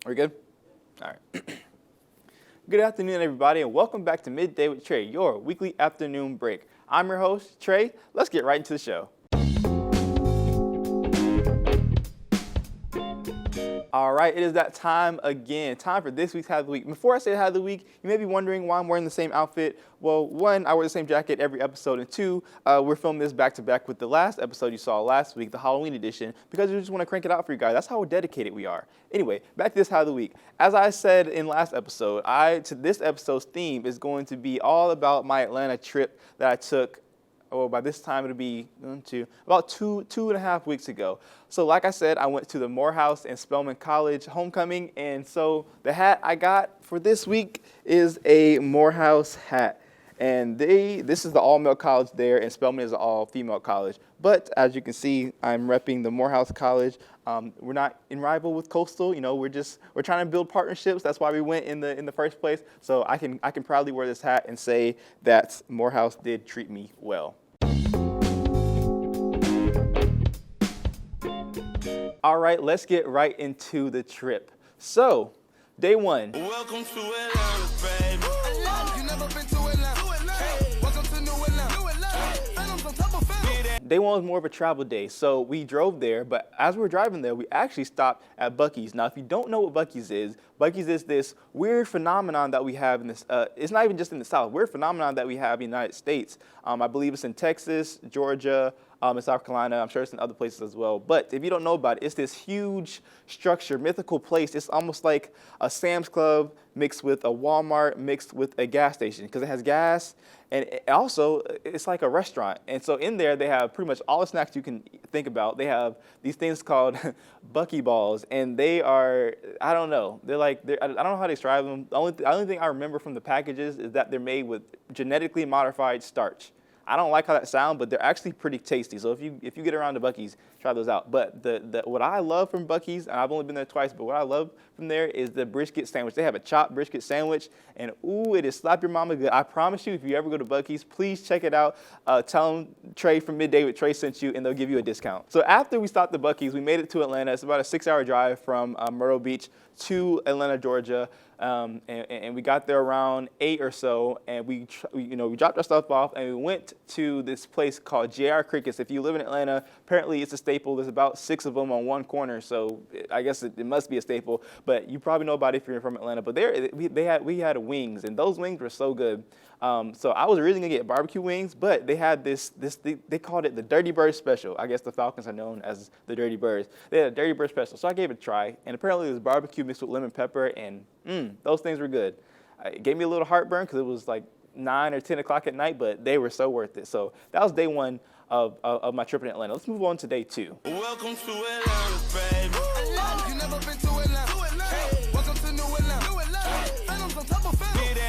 Are we good? All right. Good afternoon, everybody, and welcome back to Midday with Trey, your weekly afternoon break. I'm your host, Trey. Let's get right into the show. All right, it is that time again. Time for this week's Hat of the Week. Before I say the Hat of the Week, you may be wondering why I'm wearing the same outfit. Well, one, I wear the same jacket every episode, and two, we're filming this back-to-back with the last episode you saw last week, the Halloween edition, because we just want to crank it out for you guys. That's how dedicated we are. Anyway, back to this Hat of the Week. As I said in last episode, this episode's theme is going to be all about my Atlanta trip that I took. Well, by this time it'll be about two and a half weeks ago. So like I said, I went to the Morehouse and Spelman College homecoming, and so the hat I got for this week is a Morehouse hat. And this is the all-male college there, and Spelman is an all-female college. But as you can see, I'm repping the Morehouse College. We're not in rival with Coastal. You know, we're trying to build partnerships. That's why we went in the first place. So I can proudly wear this hat and say that Morehouse did treat me well. All right, let's get right into the trip. So, day one. Welcome to Atlanta, baby. You never been to Atlanta. Hey, welcome to New Atlanta. Day one was more of a travel day, so we drove there, but as we were driving there, we actually stopped at Buc-ee's. Now, if you don't know what Buc-ee's is this weird phenomenon that we have in this, it's not even just in the South, weird phenomenon that we have in the United States. I believe it's in Texas, Georgia, in South Carolina. I'm sure it's in other places as well. But if you don't know about it, it's this huge structure, mythical place. It's almost like a Sam's Club mixed with a Walmart mixed with a gas station, because it has gas, and it's like a restaurant. And so in there, they have pretty much all the snacks you can think about. They have these things called Bucky balls, and they are, I don't know. I don't know how to describe them. The only thing I remember from the packages is that they're made with genetically modified starch. I don't like how that sounds, but they're actually pretty tasty. So if you get around to Buc-ee's, try those out. But what I love from Buc-ee's, and I've only been there twice, but what I love from there is the brisket sandwich. They have a chopped brisket sandwich, and ooh, it is slap your mama good. I promise you, if you ever go to Buc-ee's, please check it out. Tell them Trey from Midday with Trey sent you, and they'll give you a discount. So after we stopped at Buc-ee's, we made it to Atlanta. It's about a 6-hour drive from Myrtle Beach to Atlanta, Georgia. And we got there around 8 or so, and we dropped our stuff off, and we went to this place called J.R. Crickets. If you live in Atlanta, apparently it's a staple. There's about 6 of them on one corner, so I guess it must be a staple. But you probably know about it if you're from Atlanta. But we had wings, and those wings were so good. So I was originally gonna get barbecue wings, but they had they called it the Dirty Bird Special. I guess the Falcons are known as the Dirty Birds. They had a Dirty Bird Special, so I gave it a try, and apparently it was barbecue mixed with lemon pepper, and those things were good. It gave me a little heartburn because it was like 9 or 10 o'clock at night, but they were so worth it. So that was day one of my trip in Atlanta. Let's move on to day two. Welcome to Atlanta, baby. You never been to Atlanta. Hey, welcome to New Atlanta.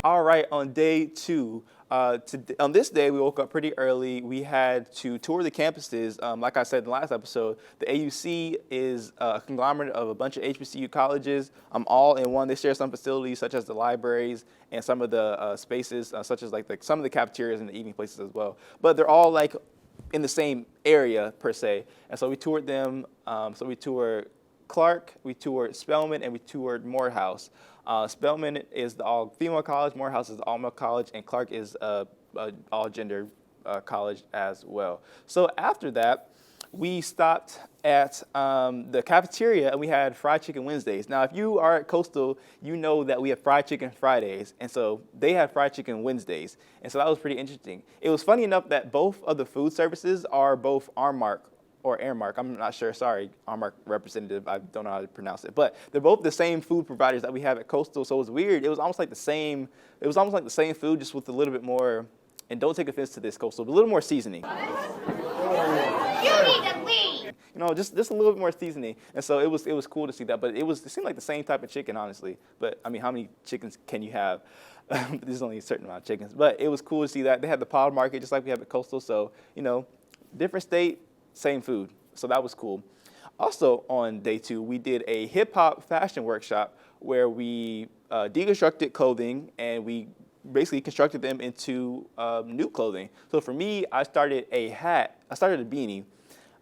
All right, on day two, on this day, we woke up pretty early. We had to tour the campuses. Like I said in the last episode, the AUC is a conglomerate of a bunch of HBCU colleges, all in one. They share some facilities, such as the libraries and some of the spaces, such as like some of the cafeterias and the eating places as well. But they're all like in the same area, per se. And so we toured them. So we toured Clark, we toured Spelman, and we toured Morehouse. Spelman is the all-female college, Morehouse is the all-male college, and Clark is all-gender college as well. So after that, we stopped at the cafeteria, and we had fried chicken Wednesdays. Now, if you are at Coastal, you know that we have fried chicken Fridays, and so they had fried chicken Wednesdays, and so that was pretty interesting. It was funny enough that both of the food services are both Armark or Airmark. I'm not sure. Sorry, Armark representative. I don't know how to pronounce it. But they're both the same food providers that we have at Coastal. So it was weird. It was almost like the same. It was almost like the same food, just with a little bit more. And don't take offense to this, Coastal, but a little more seasoning. You need to leave. You know, just a little bit more seasoning. And so it was cool to see that. But it seemed like the same type of chicken, honestly. But I mean, how many chickens can you have? There's only a certain amount of chickens. But it was cool to see that. They had the pod market just like we have at Coastal. So, you know, different state, same food. So that was cool. Also on day two, we did a hip hop fashion workshop where we deconstructed clothing and we basically constructed them into new clothing. So for me, I started a hat. I started a beanie,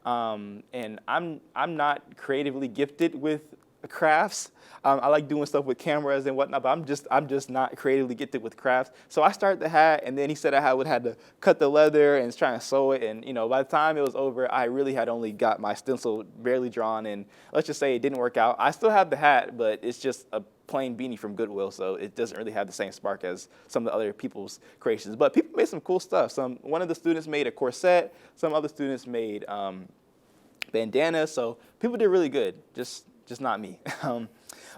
and I'm not creatively gifted with crafts. I like doing stuff with cameras and whatnot, but I'm just not creatively gifted with crafts. So I started the hat, and then he said I would had to cut the leather and try and sew it. And by the time it was over, I really had only got my stencil barely drawn, and let's just say it didn't work out. I still have the hat, but it's just a plain beanie from Goodwill, so it doesn't really have the same spark as some of the other people's creations. But people made some cool stuff. One of the students made a corset. Some other students made bandanas. So people did really good. Just not me.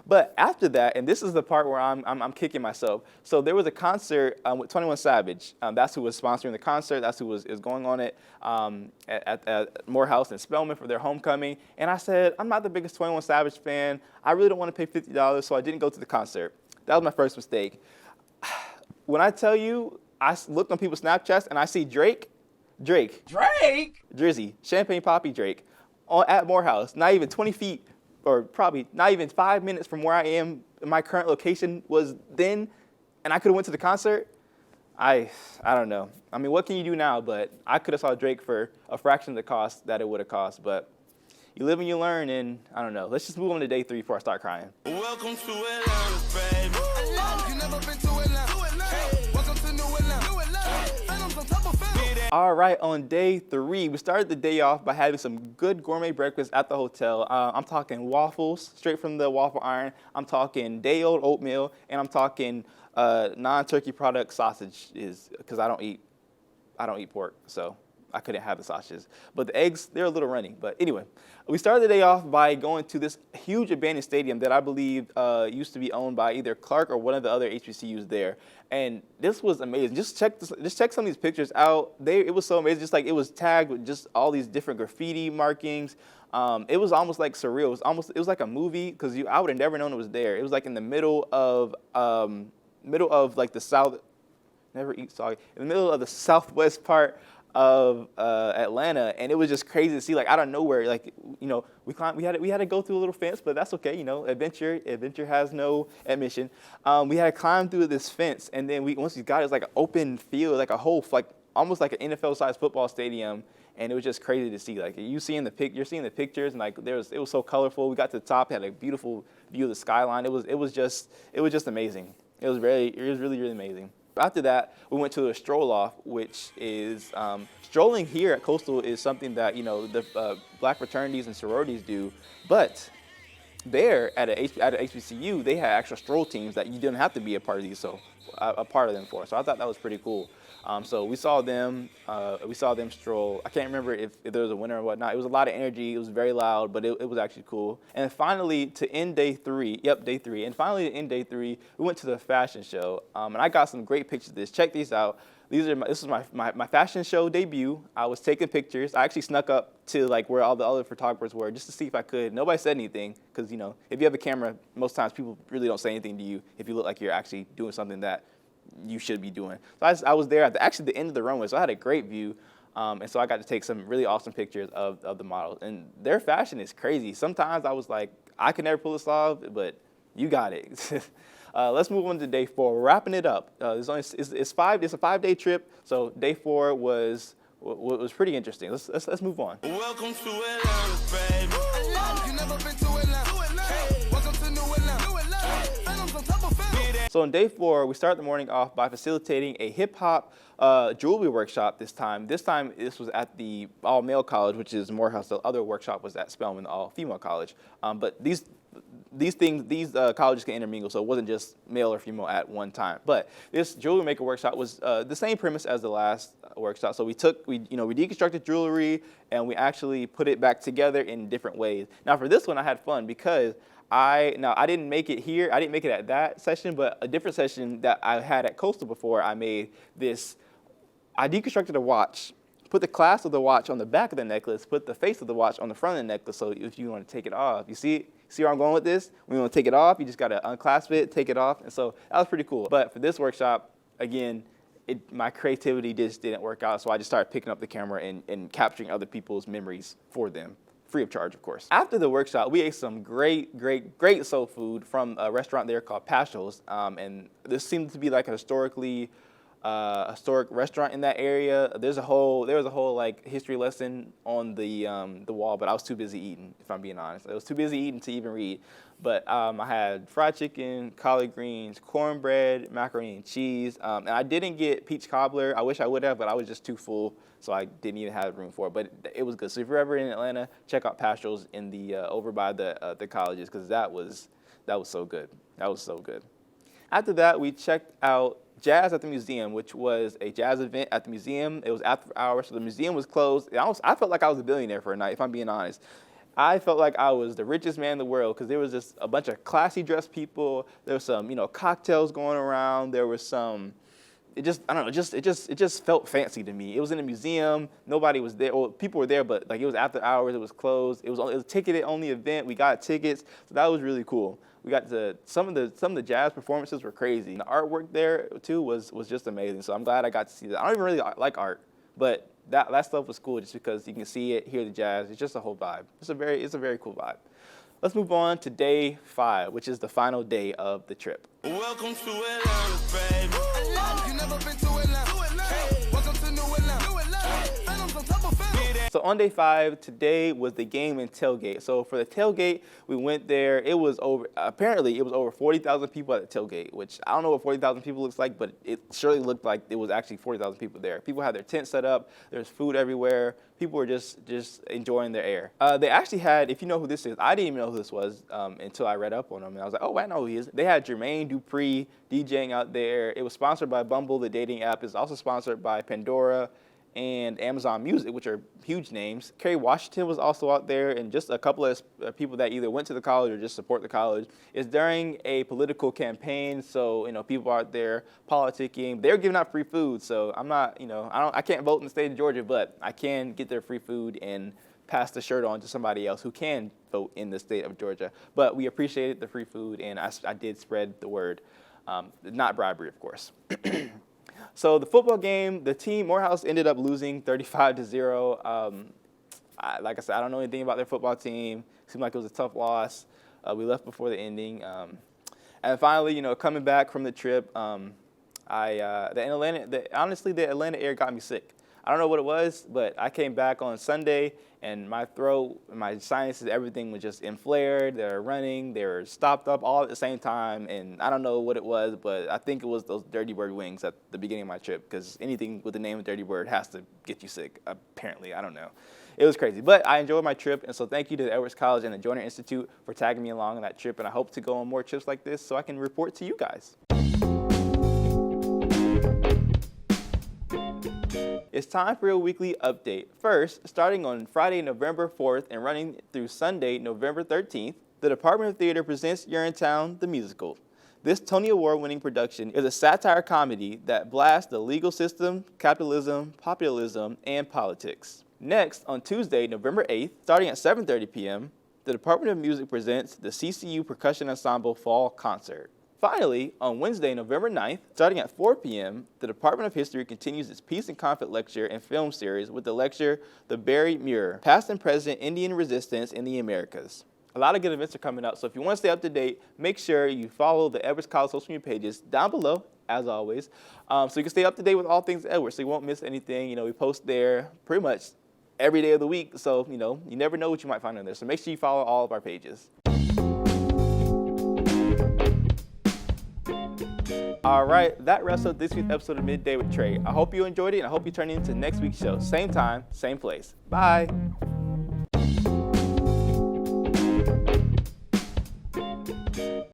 But after that, and this is the part where I'm kicking myself. So there was a concert with 21 Savage. That's who was sponsoring the concert. That's who is going on it at Morehouse and Spelman for their homecoming. And I said, I'm not the biggest 21 Savage fan. I really don't want to pay $50, so I didn't go to the concert. That was my first mistake. When I tell you, I looked on people's Snapchats and I see Drake, Drizzy, Champagne Poppy Drake, at Morehouse, not even 20 feet, or probably not even 5 minutes from where I am, my current location was then, and I could have went to the concert. I don't know. I mean, what can you do now? But I could have saw Drake for a fraction of the cost that it would have cost. But you live and you learn, and I don't know. Let's just move on to day 3 before I start crying. Welcome to Atlanta, baby. You never been to Atlanta. Hey, welcome to New Atlanta. Phantoms on top of Phantoms. All right, on day 3, we started the day off by having some good gourmet breakfast at the hotel. I'm talking waffles straight from the waffle iron. I'm talking day-old oatmeal, and I'm talking non-turkey product sausages because I don't eat pork, so I couldn't have the sausages. But the eggs, they're a little runny. But anyway, we started the day off by going to this huge abandoned stadium that I believe used to be owned by either Clark or one of the other HBCUs there. And this was amazing. Just check some of these pictures out. It was so amazing. Just like it was tagged with just all these different graffiti markings. It was almost like surreal. It was like a movie because I would have never known it was there. It was like in the middle of like the south. Never eat soggy. In the middle of the southwest part of Atlanta, and it was just crazy to see, like, out of nowhere, like, we had to go through a little fence, but that's okay, adventure has no admission. We had to climb through this fence, and then once we got it was like an open field, like a whole, like almost like an NFL-sized football stadium, and it was just crazy to see. Like you're seeing the pictures, and like it was so colorful. We got to the top, had a beautiful view of the skyline. It was just amazing. It was really, really amazing. After that, we went to a stroll off, which is strolling here at Coastal is something that the black fraternities and sororities do, but there at a HBCU they had actual stroll teams that you didn't have to be a part of these, so a part of them for. So I thought that was pretty cool. So we saw them stroll. I can't remember if there was a winner or whatnot. It was a lot of energy. It was very loud, but it was actually cool. And finally, to end day 3, and finally to end day 3, we went to the fashion show. And I got some great pictures of this. Check these out. This is my fashion show debut. I was taking pictures. I actually snuck up to like where all the other photographers were just to see if I could. Nobody said anything because if you have a camera, most times people really don't say anything to you if you look like you're actually doing something that you should be doing. So I was there at the end of the runway, so I had a great view. And so I got to take some really awesome pictures of the models. And their fashion is crazy. Sometimes I was like, I could never pull this off, but you got it. Let's move on to day 4. We're wrapping it up. It's a 5-day trip, so day 4 was pretty interesting. Let's move on. Welcome to Atlanta, baby. You never been to Atlanta. Hey, welcome to New Atlanta. Phantoms on top of Phantoms. So on day 4, we start the morning off by facilitating a hip-hop jewelry workshop this time. This was at the all-male college, which is Morehouse. The other workshop was at Spelman, the all-female college. But these colleges can intermingle, so it wasn't just male or female at one time. But this jewelry maker workshop was the same premise as the last workshop. So we deconstructed jewelry and we actually put it back together in different ways. Now for this one, I had fun because I didn't make it here. I didn't make it at that session, but a different session that I had at Coastal before, I made this. I deconstructed a watch, put the clasp of the watch on the back of the necklace, put the face of the watch on the front of the necklace. So if you want to take it off, you see where I'm going with this? When you want to take it off, you just got to unclasp it, take it off. And so that was pretty cool. But for this workshop, again, my creativity just didn't work out. So I just started picking up the camera and capturing other people's memories for them. Free of charge, of course. After the workshop, we ate some great soul food from a restaurant there called Pasho's. And this seemed to be like a historic restaurant in that area. There was a whole like history lesson on the wall, but I was too busy eating, if I'm being honest. I was too busy eating to even read. But I had fried chicken, collard greens, cornbread, macaroni and cheese. And I didn't get peach cobbler. I wish I would have, but I was just too full, so I didn't even have room for it. But it was good. So if you're ever in Atlanta, check out Pastorals in the over by the colleges, because that was so good. That was so good. After that, we checked out Jazz at the Museum, which was a jazz event at the museum. It was after hours, so the museum was closed. I felt like I was a billionaire for a night, if I'm being honest. I felt like I was the richest man in the world, because there was just a bunch of classy dressed people. There was some, cocktails going around. There was some, it just felt fancy to me. It was in a museum. Nobody was there. Well, people were there, but like it was after hours. It was closed. It was a ticketed only event. We got tickets, so that was really cool. We got to some of the jazz performances were crazy. The artwork there too was just amazing. So I'm glad I got to see that. I don't even really like art, but that stuff was cool just because you can see it, hear the jazz. It's just a whole vibe. It's a very cool vibe. Let's move on to day 5, which is the final day of the trip. Welcome to Atlanta, baby. Atlanta. You never been to Atlanta. Hey. Welcome to New Atlanta. Hey. Phantoms on top of phantoms. So on day 5, today was the game in Tailgate. So for the tailgate, we went there. Apparently it was over 40,000 people at the tailgate, which I don't know what 40,000 people looks like, but it surely looked like it was actually 40,000 people there. People had their tents set up. There's food everywhere. People were just enjoying their air. They actually had, if you know who this is, I didn't even know who this was until I read up on them. And I was like, oh, I know who he is. They had Jermaine Dupri DJing out there. It was sponsored by Bumble, the dating app. It's also sponsored by Pandora and Amazon Music, which are huge names. Kerry Washington was also out there, and just a couple of people that either went to the college or just support the college. It's during a political campaign, so people are out there politicking. They're giving out free food, so I'm not, I can't vote in the state of Georgia, but I can get their free food and pass the shirt on to somebody else who can vote in the state of Georgia. But we appreciated the free food, and I did spread the word. Not bribery, of course. So the football game, the team, Morehouse, ended up losing 35-0. Like I said, I don't know anything about their football team. Seemed like it was a tough loss. We left before the ending. And finally, coming back from the trip, honestly, the Atlanta air got me sick. I don't know what it was, but I came back on Sunday, and my throat, my sinuses, everything was just inflared. They were running. They were stopped up all at the same time, and I don't know what it was, but I think it was those Dirty Bird wings at the beginning of my trip, because anything with the name of Dirty Bird has to get you sick, apparently. I don't know. It was crazy, but I enjoyed my trip, and so thank you to the Edwards College and the Joyner Institute for tagging me along on that trip, and I hope to go on more trips like this so I can report to you guys. It's time for a weekly update. First, starting on Friday, November 4th and running through Sunday, November 13th, the Department of Theater presents Urinetown, the musical. This Tony Award-winning production is a satire comedy that blasts the legal system, capitalism, populism, and politics. Next, on Tuesday, November 8th, starting at 7:30 p.m., the Department of Music presents the CCU Percussion Ensemble Fall Concert. Finally, on Wednesday, November 9th, starting at 4 p.m., the Department of History continues its Peace and Conflict lecture and film series with the lecture, The Buried Mirror, Past and Present Indian Resistance in the Americas. A lot of good events are coming up, so if you want to stay up to date, make sure you follow the Edwards College social media pages down below, as always, so you can stay up to date with all things Edwards, so you won't miss anything. We post there pretty much every day of the week, so, you never know what you might find on there. So make sure you follow all of our pages. All right, that wraps up this week's episode of Midday with Trey. I hope you enjoyed it, and I hope you turn into next week's show. Same time, same place. Bye.